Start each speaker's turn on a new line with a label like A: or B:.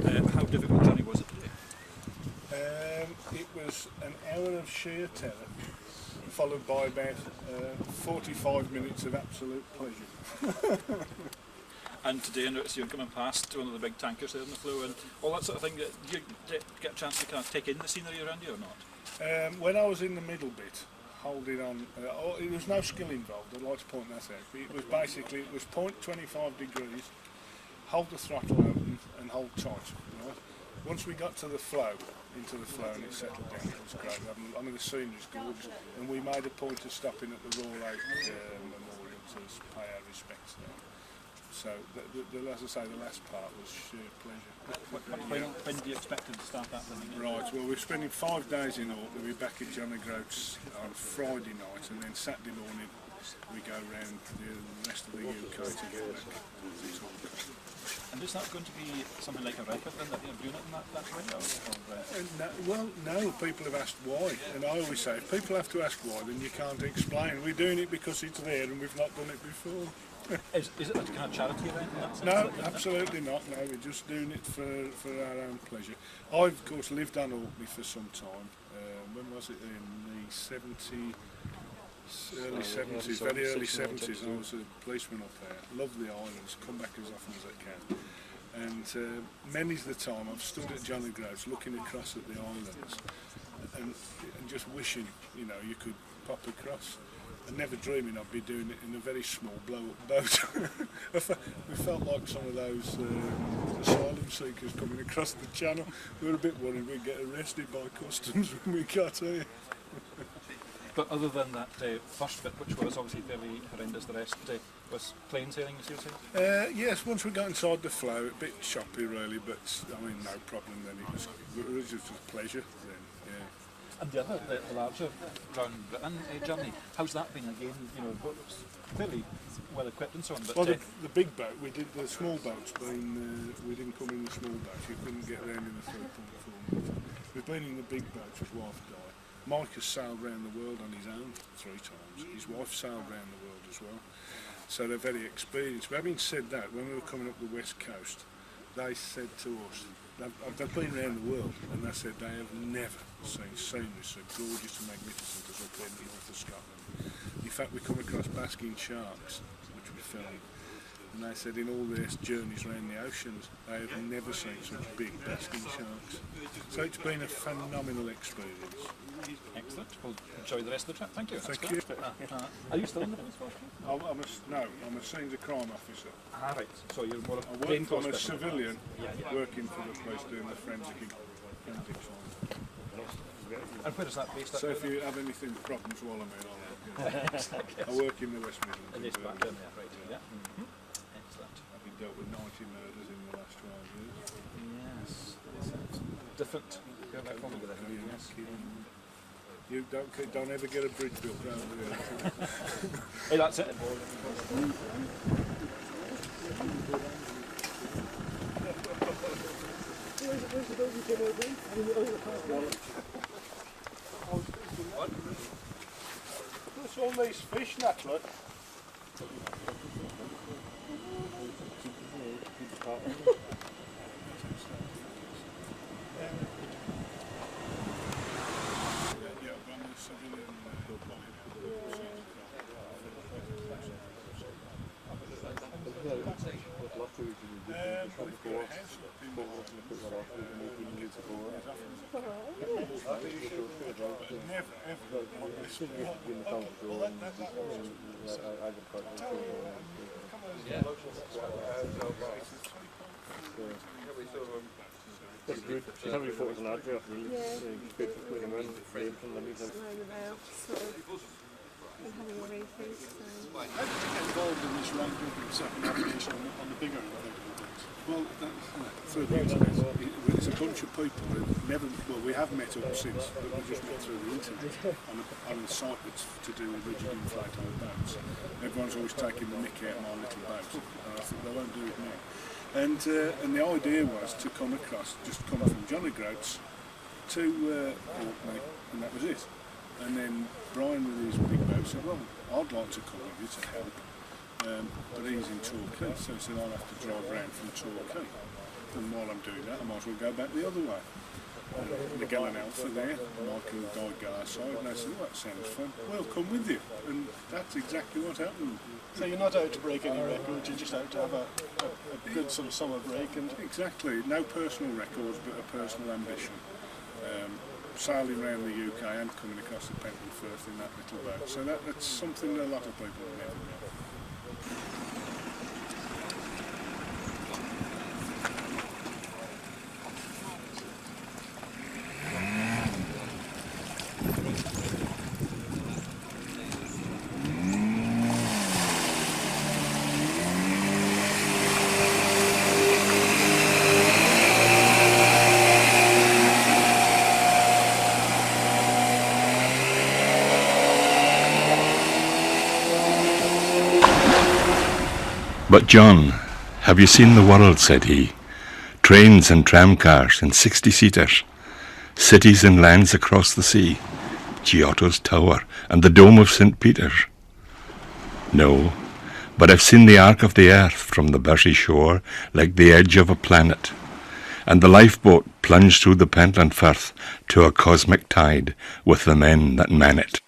A: how difficult a journey was it today?
B: It was an hour of sheer terror, followed by about 45 minutes of absolute pleasure.
A: And today, I noticed you coming past one of the big tankers there in the flow and all that sort of thing. Do you get a chance to kind of take in the scenery around you or not?
B: When I was in the middle bit, holding on, there was no skill involved, I'd like to point that out. It was basically, it was 25 degrees, hold the throttle open and hold tight. Right? Once we got to the flow, into the flow and it settled down, it was great. I mean the scenery's gorgeous, and we made a point of stopping at the Royal Oak Memorial to pay our respects there. So, as I say, the last part was sheer pleasure.
A: When do you expect to start that then?
B: Right, well we're spending 5 days in Orkney. We're back at John O'Groats on Friday night, and then Saturday morning we go round the rest of the UK to get back.
A: And is that going to be something like a record then, that you're doing it in that way?
B: No, well, no, people have asked why, and I always say, if people have to ask why, then you can't explain. We're doing it because it's there and we've not done it before.
A: Is it a kind of charity event in that sense?
B: No, absolutely not. No, we're just doing it for our own pleasure. I've, of course, lived on Orkney for some time. When was it? In the early 70s, very early 70s. I was a policeman up there. Love the islands, come back as often as I can. And many's the time I've stood at John O'Groats looking across at the islands and just wishing, you know, you could pop across. And never dreaming I'd be doing it in a very small blow-up boat. We felt like some of those asylum seekers coming across the channel. We were a bit worried we'd get arrested by customs when we got here.
A: But other than that first bit, which was obviously fairly horrendous, the rest was plain sailing, as you were saying?
B: Yes, once we got inside the flow, a bit choppy really, but I mean no problem then. It was just a pleasure then, yeah.
A: And the other, the larger round Britain journey, how's that been again? You know, it's fairly well equipped and so on. But
B: well, the big boat, we did the small boats. We didn't come in the small boats. You couldn't get around in the 3.4 metre. We've been in the big boats with wife Di. Mike has sailed around the world on his own 3 times. His wife sailed around the world as well. So they're very experienced. But having said that, when we were coming up the west coast, they said to us, they've been around the world, and they said they have never seen scenery so gorgeous and magnificent as up here in the north of Scotland. In fact, we come across basking sharks, which we filmed, and they said in all their journeys around the oceans, they have never seen such big basking sharks. So it's been a phenomenal experience.
A: Excellent. We'll enjoy the rest of the trip. Thank you.
B: Thank you.
A: Are you still in the police force?
B: I'm a senior crime officer.
A: Ah, right. So you're more
B: I'm a civilian working for the police doing the forensic science.
A: And where is that based at?
B: So if you have anything problems while I'm in, I work in the West Midlands.
A: And it's back in there, right? Yeah. Excellent.
B: I've dealt with 90 murders in the last 12 years.
A: Yes. Different. Yes.
B: You don't ever get a bridge built around here.
A: Hey, that's it.
B: What's all these fish, Natalie?
C: That's good. She's having photos on that, really. Good for putting them in.
D: Round about, sort of, and having a rethink.
B: How did you get involved in this rank of second navigation on the bigger Well, through the internet. It's a bunch of people who never, well, we have met up since, but we just met through the internet on a site that's to do with rigid inflatable boats. Everyone's always taking the mickey out of my little boat, and I think they won't do it now. And the idea was to come across, just come from John O'Groats to Orkney, and that was it. And then Brian with his big boat said, well, I'd like to come with you to help. But he's in Torquay, so he said I'll have to drive around from Torquay. and while I'm doing that I might as well go back the other way. The Gallen Alpha there, Michael and Guy go our side, and they said, "Oh, that sounds fun, we'll come with you," and that's exactly what happened.
C: So you're not out to break any records, you're just out to have a good sort of summer break. And
B: Exactly, no personal records but a personal ambition. Sailing around the UK and coming across the Pentland Firth in that little boat, so that's something that a lot of people have never done.
E: "But John, have you seen the world?" said he. "Trains and tramcars and 60-seaters, cities and lands across the sea, Giotto's Tower and the Dome of St. Peter's." "No, but I've seen the arc of the earth from the bushy shore like the edge of a planet, and the lifeboat plunged through the Pentland Firth to a cosmic tide with the men that man it."